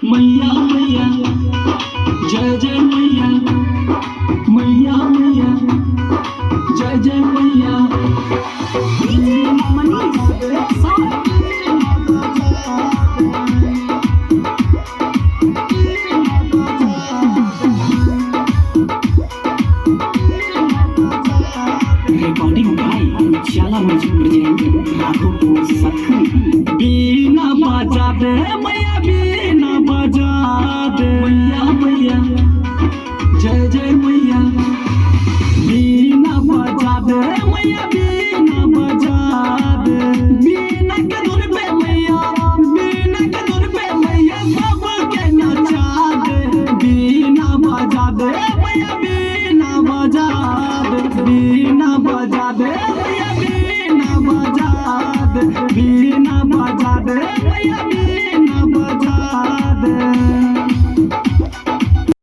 मैया मैया जय जय मैया, मैया मैया जय जय मैया। रिकॉर्डिंग बाय उजाला म्यूजिक प्रेजेंट राघोपुर सखी। बीना बजा दे मैया, बीना बजा दे मैया मैया जय जय मैया। बीना बजा दे मैया, बीना बजा दे। बीना के धुन पे मैया, बीना के धुन पे मैया सबके नचा दे। बीना बजा दे मैया, बीना बजा दे। बीना बजा दे मैया, बीना बजा दे। बीना बजा दे मैया।